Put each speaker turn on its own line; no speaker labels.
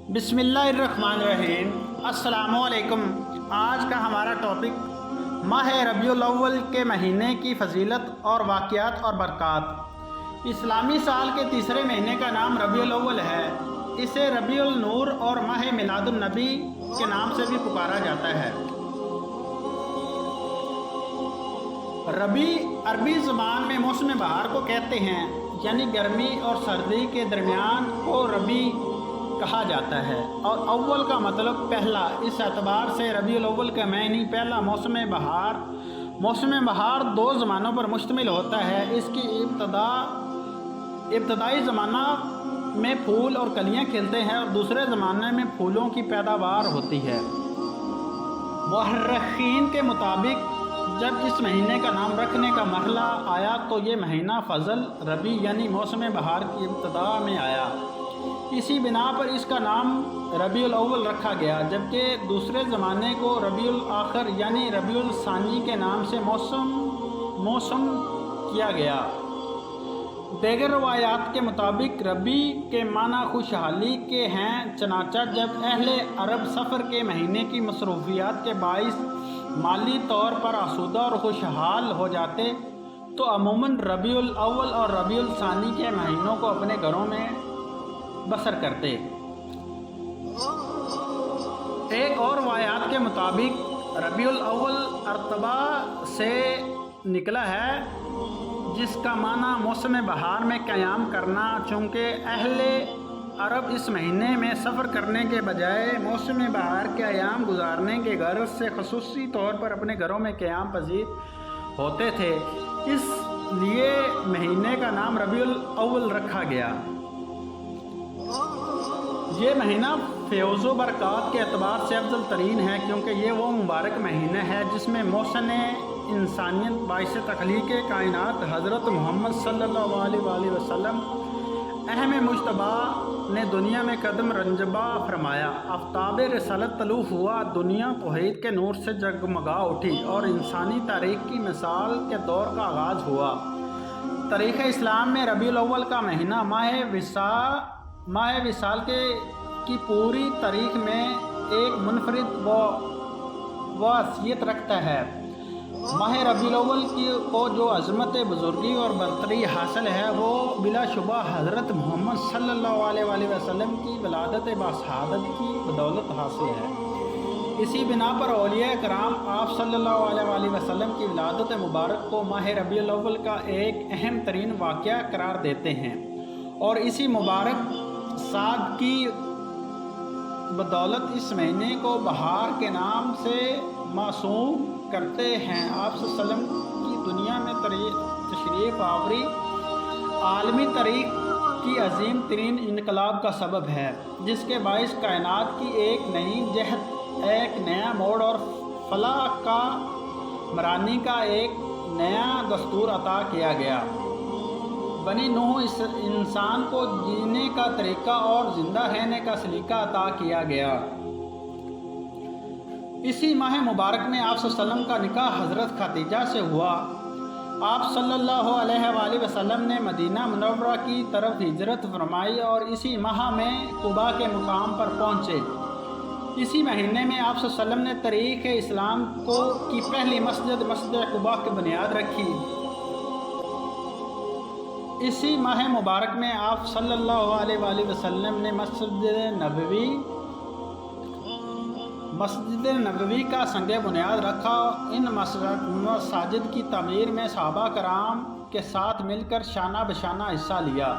بسم اللہ الرحمن الرحیم۔ السلام علیکم۔ آج کا ہمارا ٹاپک ماہ ربیع الاول کے مہینے کی فضیلت اور واقعات اور برکات۔ اسلامی سال کے تیسرے مہینے کا نام ربیع الاول ہے۔ اسے ربیع النور اور ماہ میلاد النبی کے نام سے بھی پکارا جاتا ہے۔ ربیع عربی زبان میں موسم بہار کو کہتے ہیں، یعنی گرمی اور سردی کے درمیان کو ربیع کہا جاتا ہے، اور اول کا مطلب پہلا۔ اس اعتبار سے ربیع الاول کا معنی پہلا موسم بہار۔ موسم بہار دو زمانوں پر مشتمل ہوتا ہے۔ اس کی ابتدائی زمانہ میں پھول اور کلیاں کھلتے ہیں، اور دوسرے زمانے میں پھولوں کی پیداوار ہوتی ہے۔ مورخین کے مطابق جب اس مہینے کا نام رکھنے کا مرحلہ آیا تو یہ مہینہ فضل ربیع یعنی موسم بہار کی ابتدا میں آیا۔ اسی بنا پر اس کا نام ربیع الاول رکھا گیا، جبکہ دوسرے زمانے کو ربیع الاخر یعنی ربیع الثانی کے نام سے موسم کیا گیا۔ دیگر روایات کے مطابق ربیع کے معنی خوشحالی کے ہیں، چنانچہ جب اہل عرب سفر کے مہینے کی مصروفیات کے باعث مالی طور پر آسودہ اور خوشحال ہو جاتے تو عموماً ربیع الاول اور ربیع الثانی کے مہینوں کو اپنے گھروں میں بسر کرتے۔ ایک اور روایات کے مطابق ربیع الاول ارتبا سے نکلا ہے، جس کا معنی موسم بہار میں قیام کرنا، چونکہ اہل عرب اس مہینے میں سفر کرنے کے بجائے موسم بہار کے ایام گزارنے کے غرض سے خصوصی طور پر اپنے گھروں میں قیام پذیر ہوتے تھے، اس لیے مہینے کا نام ربیع الاول رکھا گیا۔ یہ مہینہ فیض و برکات کے اعتبار سے افضل ترین ہے، کیونکہ یہ وہ مبارک مہینہ ہے جس میں محسن انسانیت باعث تخلیق کائنات حضرت محمد صلی اللہ علیہ وآلہ وسلم اہم مجتبی نے دنیا میں قدم رنجبہ فرمایا۔ آفتاب رسالت طلوع ہوا، دنیا توحید کے نور سے جگمگا اٹھی، اور انسانی تاریخ کی مثال کے دور کا آغاز ہوا۔ تاریخ اسلام میں ربیع الاول کا مہینہ ماہ وصال کی پوری تاریخ میں ایک منفرد وحیثیت رکھتا ہے۔ ماہ ربیع الاول کو جو عظمت، بزرگی اور برتری حاصل ہے، وہ بلا شبہ حضرت محمد صلی اللہ علیہ وآلہ وسلم کی ولادت باسعادت کی بدولت حاصل ہے۔ اسی بنا پر اولیاء کرام آپ صلی اللہ علیہ وآلہ وسلم کی ولادت مبارک کو ماہ ربیع الاول کا ایک اہم ترین واقعہ قرار دیتے ہیں، اور اسی مبارک سعد کی بدولت اس مہینے کو بہار کے نام سے موسوم کرتے ہیں۔ آپ صلی اللہ علیہ وسلم کی دنیا میں تشریف آوری عالمی تاریخ کی عظیم ترین انقلاب کا سبب ہے، جس کے باعث کائنات کی ایک نئی جہت، ایک نیا موڑ اور فلاح کا مرانی کا ایک نیا دستور عطا کیا گیا۔ بنی نوح انسان کو جینے کا طریقہ اور زندہ رہنے کا سلیقہ عطا کیا گیا۔ اسی ماہ مبارک میں آپ صلی اللہ علیہ وسلم کا نکاح حضرت خدیجہ سے ہوا۔ آپ صلی اللہ علیہ وآلہ وسلم نے مدینہ منورہ کی طرف ہجرت فرمائی اور اسی ماہ میں قباء کے مقام پر پہنچے۔ اسی مہینے میں آپ صلی اللہ علیہ وسلم نے تاریخ اسلام کی پہلی مسجد قباء کی بنیاد رکھی۔ اسی ماہ مبارک میں آپ صلی اللہ علیہ وآلہ وسلم نے مسجد نبوی کا سنگ بنیاد رکھا۔ ان مساجد کی تعمیر میں صحابہ کرام کے ساتھ مل کر شانہ بشانہ حصہ لیا۔